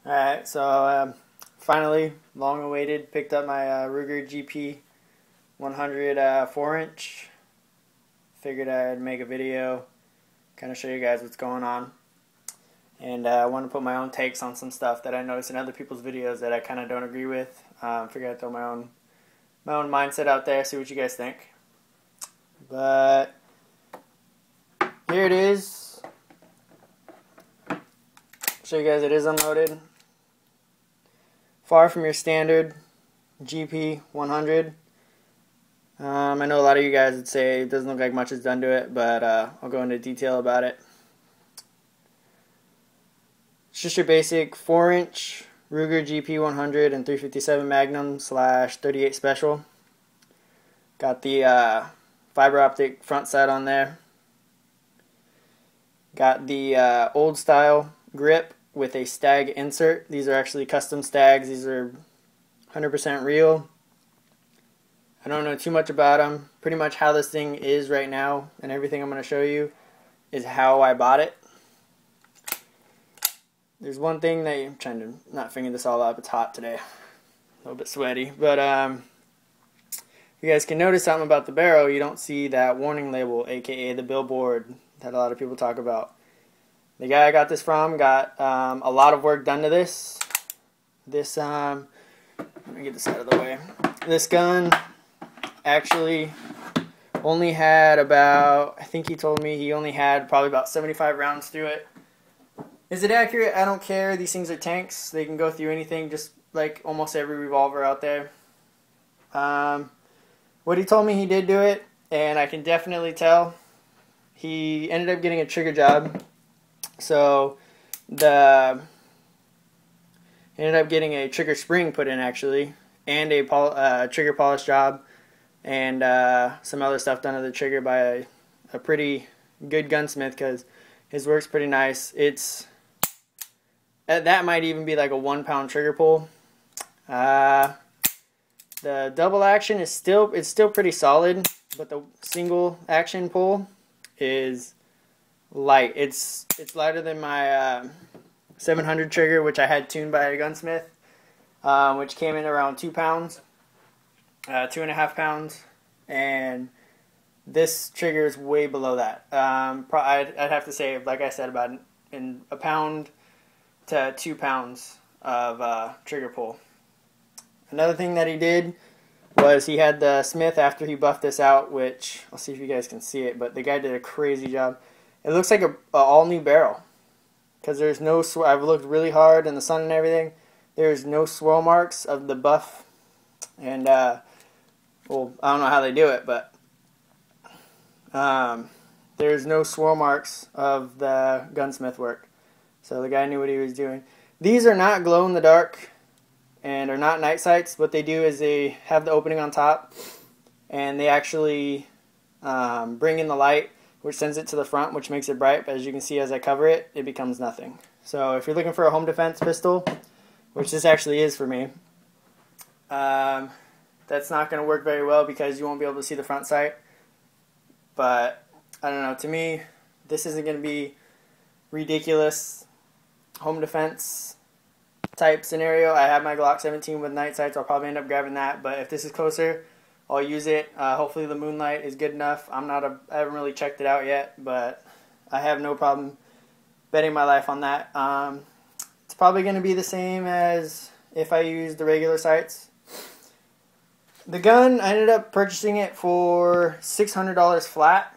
Alright, so finally, long awaited, picked up my Ruger Gp100 4-inch. Figured I'd make a video, kind of show you guys what's going on. And I want to put my own takes on some stuff that I noticed in other people's videos that I kind of don't agree with. Figured I'd throw my own mindset out there, see what you guys think. But here it is. Show you guys it is unloaded. Far from your standard GP100. I know a lot of you guys would say it doesn't look like much is done to it, but I'll go into detail about it. It's just your basic 4-inch Ruger Gp100 and 357 Magnum / 38 Special. Got the fiber optic front side on there. Got the old style grip with a stag insert. These are actually custom stags. These are 100% real. I don't know too much about them. Pretty much how this thing is right now and everything I'm going to show you is how I bought it. There's one thing that I'm trying to not finger this all up. It's hot today. A little bit sweaty. But you guys can notice something about the barrel. You don't see that warning label, aka the billboard that a lot of people talk about. The guy I got this from got a lot of work done to this. Let me get this out of the way. This gun actually only had about, I think he told me he only had probably about 75 rounds through it. Is it accurate? I don't care. These things are tanks. They can go through anything, just like almost every revolver out there. What he told me he did do it, and I can definitely tell. He ended up getting a trigger job. So ended up getting a trigger spring put in actually, and a trigger polish job, and some other stuff done to the trigger by a pretty good gunsmith, because his work's pretty nice. That might even be like a 1-pound trigger pull. The double action is still pretty solid, but the single action pull is light. It's lighter than my 700 trigger, which I had tuned by a gunsmith, which came in around 2 pounds, 2.5 pounds, and this trigger is way below that. I'd have to say, like I said, about in a pound to 2 pounds of trigger pull. Another thing that he did was he had the smith, after he buffed this out, which I'll see if you guys can see it, but the guy did a crazy job. It looks like a all new barrel, because there's no I've looked really hard in the sun and everything. There's no swirl marks of the buff, and well, I don't know how they do it, but there's no swirl marks of the gunsmith work. So the guy knew what he was doing. These are not glow in the dark and are not night sights. What they do is they have the opening on top, and they actually bring in the light, which sends it to the front, which makes it bright. But as you can see, as I cover it, it becomes nothing. So if you're looking for a home defense pistol, which this actually is for me, that's not going to work very well because you won't be able to see the front sight. But I don't know, to me, this isn't going to be ridiculous home defense type scenario. I have my Glock 17 with night sights. I'll probably end up grabbing that, but if this is closer, I'll use it. Hopefully the moonlight is good enough. I haven't really checked it out yet, but I have no problem betting my life on that. It's probably going to be the same as if I use the regular sights. The gun, I ended up purchasing it for $600 flat.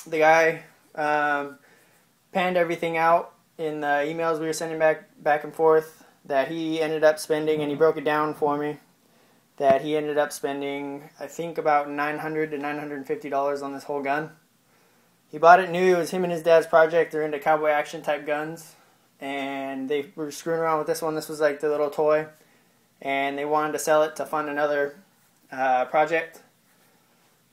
The guy panned everything out in the emails we were sending back and forth that he ended up spending, and he broke it down for me, that he ended up spending, I think, about $900 to $950 on this whole gun. He bought it new. It was him and his dad's project. They're into cowboy action type guns, and they were screwing around with this one. This was like the little toy, and they wanted to sell it to fund another project.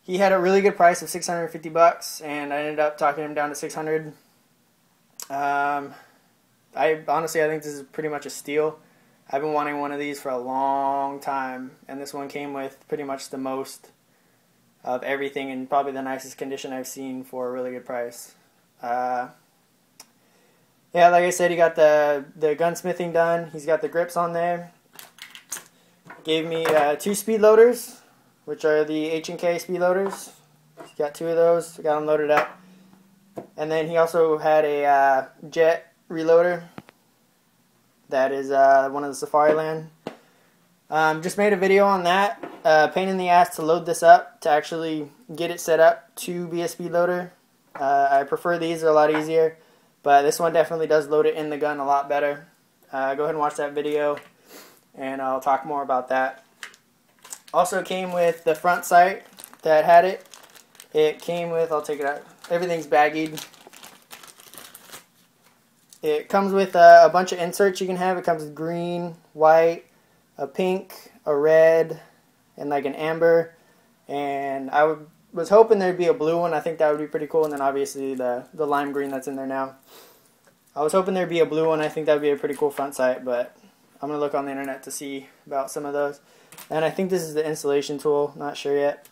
He had a really good price of $650, and I ended up talking him down to $600. I honestly think this is pretty much a steal. I've been wanting one of these for a long time, and this one came with pretty much the most of everything and probably the nicest condition I've seen for a really good price. Yeah, like I said, he got the gunsmithing done. He's got the grips on there. Gave me 2 speed loaders, which are the H&K speed loaders. He's got 2 of those. Got them loaded up. And then he also had a jet reloader. That is one of the Safari Land. Just made a video on that. Pain in the ass to load this up, to actually get it set up to be a speed loader. I prefer these, they're a lot easier. But this one definitely does load it in the gun a lot better. Go ahead and watch that video, and I'll talk more about that. Also came with the front sight that had it. It came with, I'll take it out, everything's baggied. It comes with a bunch of inserts you can have. It comes with green, white, a pink, a red, and like an amber. And I was hoping there'd be a blue one. I think that would be pretty cool. And then obviously the lime green that's in there now. I was hoping there'd be a blue one. I think that would be a pretty cool front sight, but I'm going to look on the internet to see about some of those. And I think this is the installation tool. Not sure yet.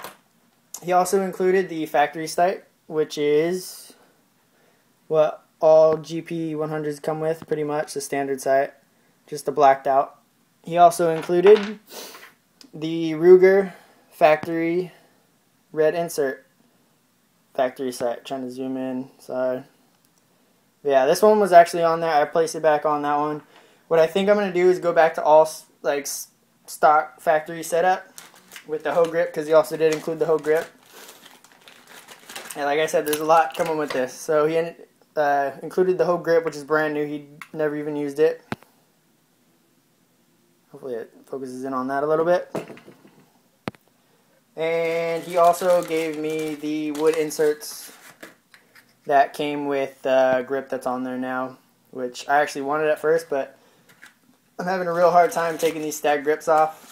He also included the factory sight, which is what all GP100s come with, pretty much, the standard sight, just the blacked out. He also included the Ruger factory red insert factory sight. Trying to zoom in, sorry. Yeah, this one was actually on there. I placed it back on that one. What I think I'm going to do is go back to all like stock factory setup with the hoe grip, because he also did include the hoe grip. And like I said, there's a lot coming with this. So he included the hoe grip, which is brand new. He never even used it. Hopefully it focuses in on that a little bit. And he also gave me the wood inserts that came with the grip that's on there now, which I actually wanted at first, but I'm having a real hard time taking these stag grips off.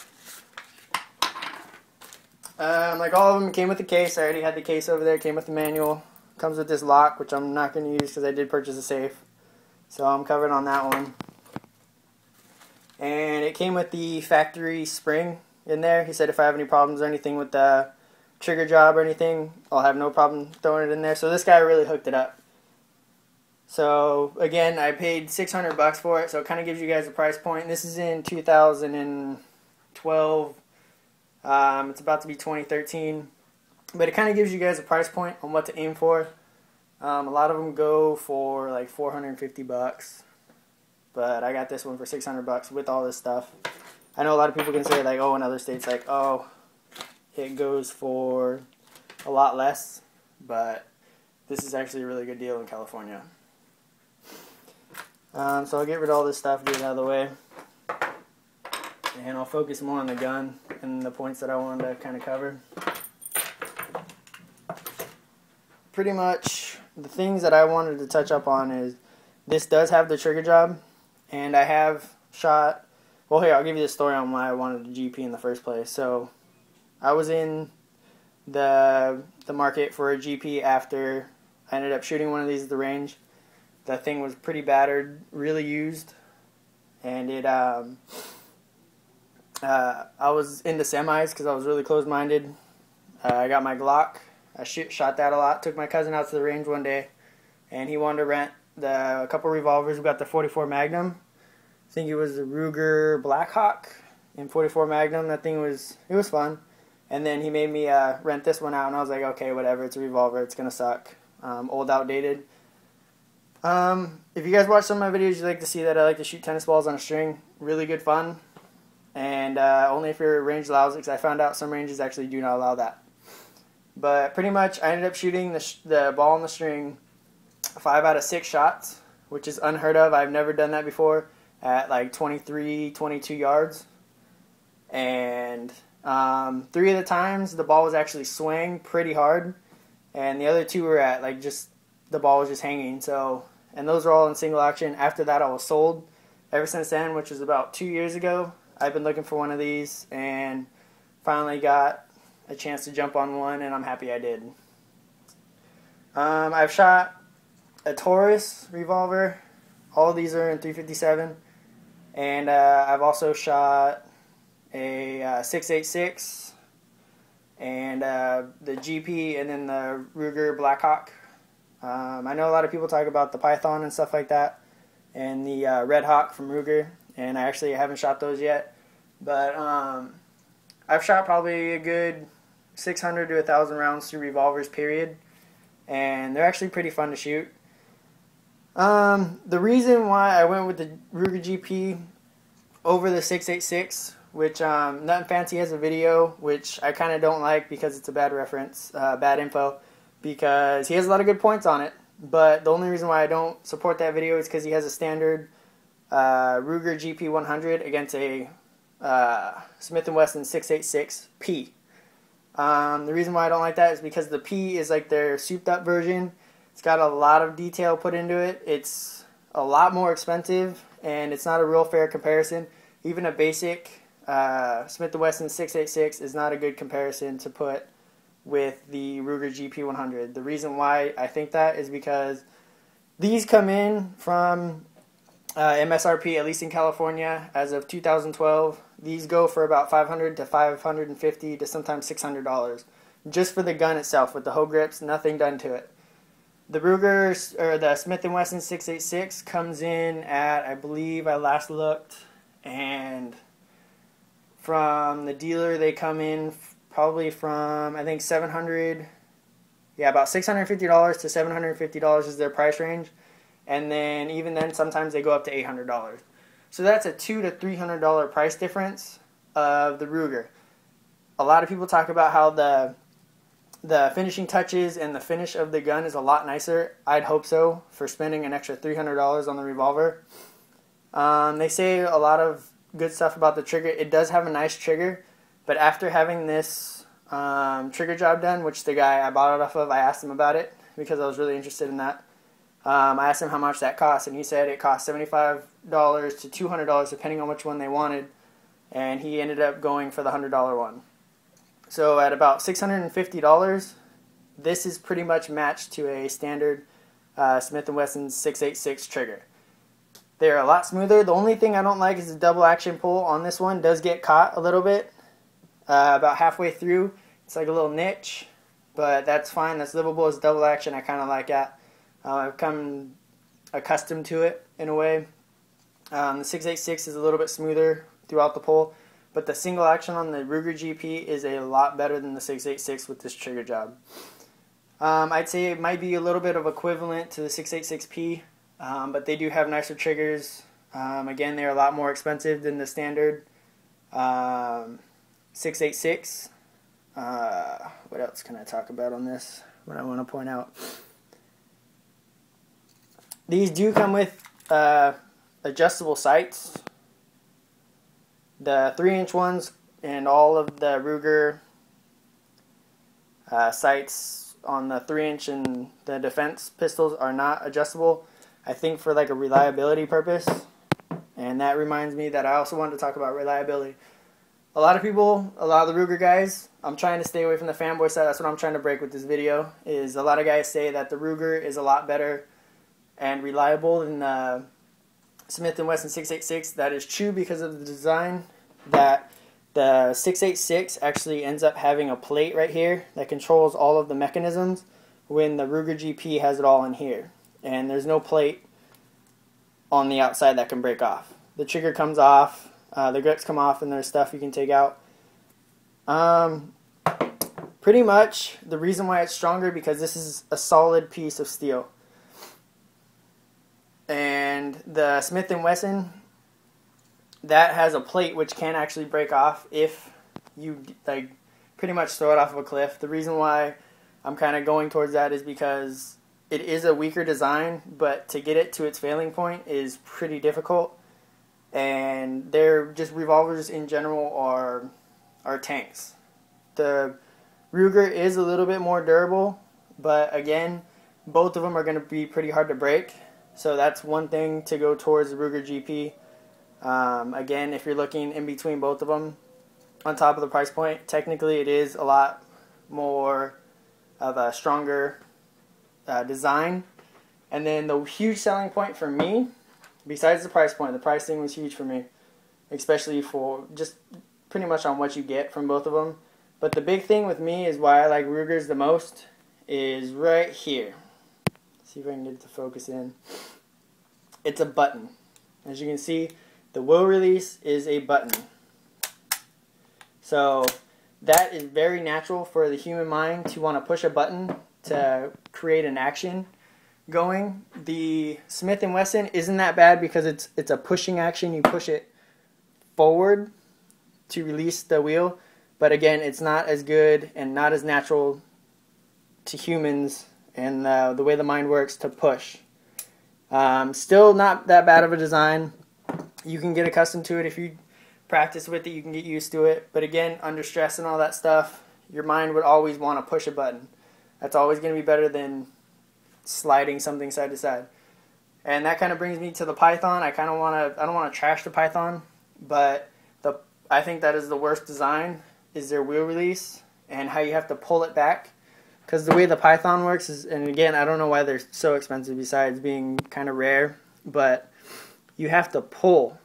Like all of them came with the case. I already had the case over there. Came with the manual. Comes with this lock, which I'm not going to use because I did purchase a safe. So I'm covered on that one. And it came with the factory spring in there. He said if I have any problems or anything with the trigger job or anything, I'll have no problem throwing it in there. So this guy really hooked it up. So again, I paid $600 for it, so it kind of gives you guys a price point. This is in 2012. It's about to be 2013. But it kind of gives you guys a price point on what to aim for. A lot of them go for like $450. But I got this one for $600 with all this stuff. I know a lot of people can say like, oh, in other states, like, oh, it goes for a lot less. But this is actually a really good deal in California. So I'll get rid of all this stuff, get it out of the way. And I'll focus more on the gun and the points that I wanted to kind of cover. Pretty much the things that I wanted to touch up on is this does have the trigger job. And I have shot, well here, I'll give you the story on why I wanted a GP in the first place. So I was in the market for a GP after I ended up shooting one of these at the range. That thing was pretty battered, really used. And it, I was into semis because I was really close-minded. I got my Glock. I shot that a lot. Took my cousin out to the range one day, and he wanted to rent a couple revolvers. We got the 44 Magnum. I think it was the Ruger Blackhawk in 44 Magnum. That thing it was fun. And then he made me rent this one out, and I was like, okay, whatever. It's a revolver. It's gonna suck. Old, outdated. If you guys watch some of my videos, you like to see that I like to shoot tennis balls on a string. Really good fun. And only if your range allows it, because I found out some ranges actually do not allow that. But pretty much, I ended up shooting the ball on the string 5 out of 6 shots, which is unheard of. I've never done that before at like 23, 22 yards. And 3 of the times, the ball was actually swinging pretty hard. And the other 2 were at like just, the ball was just hanging. So, and those were all in single action. After that, I was sold. Ever since then, which was about 2 years ago, I've been looking for one of these and finally got a chance to jump on one, and I'm happy I did. I've shot a Taurus revolver. All of these are in 357. And I've also shot a 6.86 and the GP and then the Ruger Blackhawk. I know a lot of people talk about the Python and stuff like that. and the Red Hawk from Ruger, and I actually haven't shot those yet, but I've shot probably a good 600 to 1,000 rounds through revolvers, period, and they're actually pretty fun to shoot. The reason why I went with the Ruger GP over the 686, which Nothing Fancy has a video, which I kind of don't like because it's a bad reference, bad info, because he has a lot of good points on it. But the only reason why I don't support that video is because he has a standard Ruger Gp100 against a Smith & Wesson 686P. The reason why I don't like that is because the P is like their souped up version. It's got a lot of detail put into it. It's a lot more expensive, and it's not a real fair comparison. Even a basic Smith & Wesson 686 is not a good comparison to put with the Ruger GP100. The reason why I think that is because these come in from MSRP, at least in California, as of 2012. These go for about $500 to $550 to sometimes $600 just for the gun itself with the hoe grips, nothing done to it. The Ruger, or the Smith & Wesson 686 comes in at, I believe I last looked, and from the dealer they come in probably from, I think, $700, yeah, about $650 to $750 is their price range. And then even then, sometimes they go up to $800. So that's a $200 to $300 price difference of the Ruger. A lot of people talk about how the finishing touches and the finish of the gun is a lot nicer. I'd hope so, for spending an extra $300 on the revolver. They say a lot of good stuff about the trigger. It does have a nice trigger, but after having this trigger job done, which the guy I bought it off of, I asked him about it because I was really interested in that. I asked him how much that cost, and he said it cost $75 to $200 depending on which one they wanted, and he ended up going for the $100 one. So at about $650, this is pretty much matched to a standard Smith & Wesson 686 trigger. They're a lot smoother. The only thing I don't like is the double action pull on this one does get caught a little bit. About halfway through, it's like a little niche, but that's fine. That's livable. It's double action. I kind of like that. I've come accustomed to it in a way. The 686 is a little bit smoother throughout the pull, but the single action on the Ruger GP is a lot better than the 686 with this trigger job. I'd say it might be a little bit of equivalent to the 686P, but they do have nicer triggers. Again, they're a lot more expensive than the standard 686. What else can I talk about on this? What I want to point out. These do come with adjustable sights. The 3-inch ones and all of the Ruger sights on the 3-inch and the defense pistols are not adjustable. I think for like a reliability purpose. And that reminds me that I also wanted to talk about reliability. A lot of people, a lot of the Ruger guys, I'm trying to stay away from the fanboy side. That's what I'm trying to break with this video. Is a lot of guys say that the Ruger is a lot better and reliable than the Smith & Wesson 686. That is true because of the design. That the 686 actually ends up having a plate right here that controls all of the mechanisms, when the Ruger GP has it all in here. And there's no plate on the outside that can break off. The trigger comes off, the grips come off, and there's stuff you can take out. Pretty much the reason why it's stronger because this is a solid piece of steel. And the Smith & Wesson, that has a plate which can actually break off if you like pretty much throw it off of a cliff. The reason why I'm kind of going towards that is because it is a weaker design, but to get it to its failing point is pretty difficult. And they're just, revolvers in general are tanks. The Ruger is a little bit more durable, but again, both of them are going to be pretty hard to break. So that's one thing to go towards the Ruger GP. Again, if you're looking in between both of them, on top of the price point, technically it is a lot more of a stronger design. And then the huge selling point for me, besides the price point, the pricing was huge for me, especially for just pretty much on what you get from both of them. But the big thing with me is why I like Rugers the most is right here. See if I can get it to focus in. it's a button. As you can see, the wheel release is a button. So that is very natural for the human mind to want to push a button to create an action going. The Smith & Wesson isn't that bad because it's a pushing action. You push it forward to release the wheel, but again, it's not as good and not as natural to humans and the way the mind works to push. Still not that bad of a design. You can get accustomed to it. If you practice with it, you can get used to it. But again, under stress and all that stuff, your mind would always want to push a button. That's always going to be better than sliding something side to side. And that kind of brings me to the Python. I don't want to trash the Python, but I think that is the worst design, is their wheel release and how you have to pull it back. Because the way the Python works is, and again, I don't know why they're so expensive besides being kind of rare, but you have to pull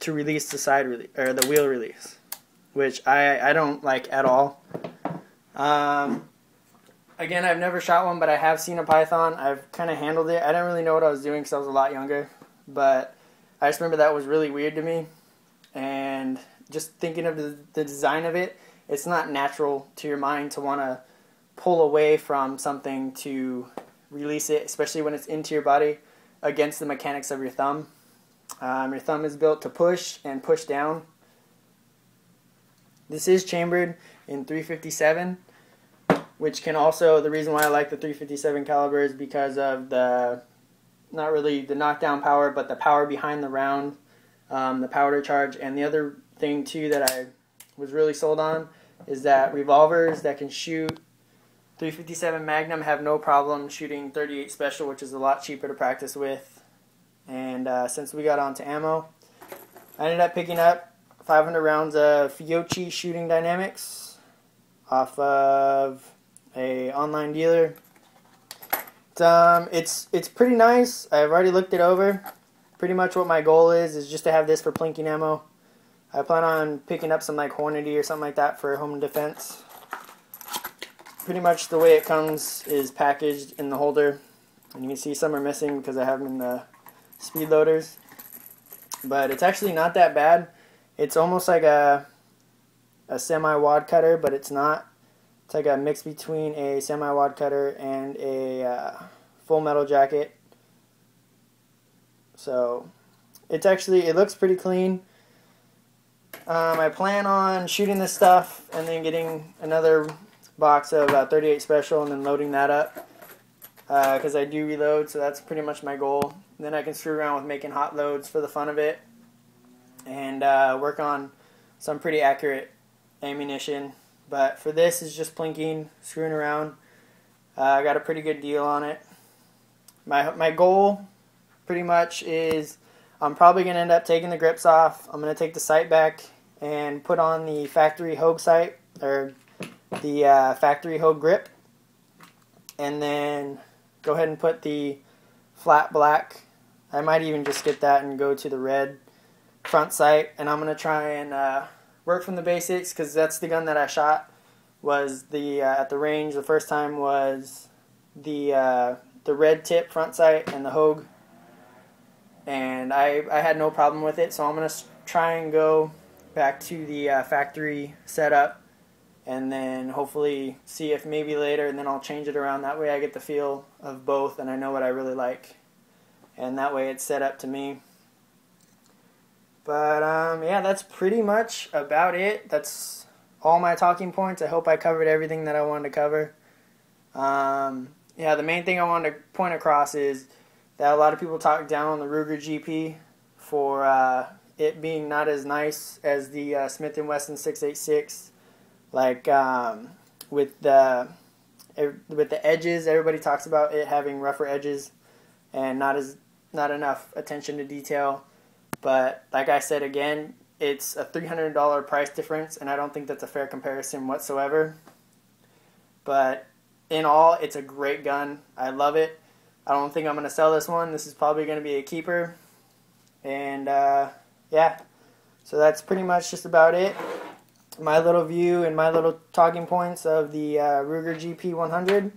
to release the side release, or the wheel release, which I don't like at all. Again, I've never shot one, but I have seen a Python. I've kind of handled it. I didn't really know what I was doing because I was a lot younger, but I just remember that was really weird to me. And just thinking of the design of it, it's not natural to your mind to want to pull away from something to release it, especially when it's into your body against the mechanics of your thumb. Your thumb is built to push and push down. This is chambered in 357, which can also, the reason why I like the 357 caliber is because of the, not really the knockdown power, but the power behind the round, the powder charge. And the other thing too that I was really sold on is that revolvers that can shoot 357 Magnum have no problem shooting 38 Special, which is a lot cheaper to practice with. And since we got onto ammo, I ended up picking up 500 rounds of Fiocchi Shooting Dynamics off of a online dealer. It's pretty nice. I've already looked it over. Pretty much what my goal is just to have this for plinking ammo. I plan on picking up some like Hornady or something like that for home defense. Pretty much the way it comes is packaged in the holder, and you can see some are missing because I have them in the speed loaders, but it's actually not that bad. It's almost like a semi-wad cutter, but it's not. It's like a mix between a semi-wad cutter and a full metal jacket. So it's actually, it looks pretty clean. I plan on shooting this stuff and then getting another box of 38 Special and then loading that up because I do reload, so that's pretty much my goal. And then I can screw around with making hot loads for the fun of it and work on some pretty accurate ammunition. But for this, is just plinking, screwing around. I got a pretty good deal on it. My goal pretty much is I'm probably going to end up taking the grips off. I'm going to take the sight back and put on the factory Hogue sight, or the factory Hogue grip, and then go ahead and put the flat black. I might even just skip that and go to the red front sight, and I'm going to try and work from the basics, because that's the gun that I shot was the at the range the first time was the red tip front sight and the Hogue, and I had no problem with it, so I'm going to try and go back to the factory setup and then hopefully see if maybe later, and then I'll change it around. That way I get the feel of both and I know what I really like, and that way it's set up to me. But yeah, that's pretty much about it. That's all my talking points. I hope I covered everything that I wanted to cover. Yeah, the main thing I wanted to point across is that a lot of people talk down on the Ruger GP for it being not as nice as the Smith & Wesson 686. Like with the edges, everybody talks about it having rougher edges and not enough attention to detail. But like I said again, it's a $300 price difference, and I don't think that's a fair comparison whatsoever. But in all, it's a great gun. I love it. I don't think I'm going to sell this one. This is probably going to be a keeper. And yeah, so that's pretty much just about it. My little view and my little talking points of the Ruger Gp100.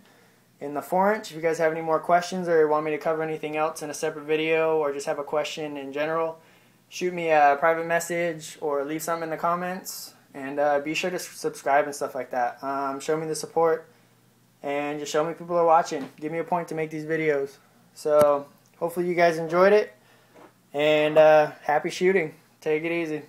in the 4-inch. If you guys have any more questions or want me to cover anything else in a separate video or just have a question in general, shoot me a private message or leave something in the comments. And be sure to subscribe and stuff like that. Show me the support and just show me people are watching. Give me a point to make these videos. So hopefully you guys enjoyed it. And happy shooting. Take it easy.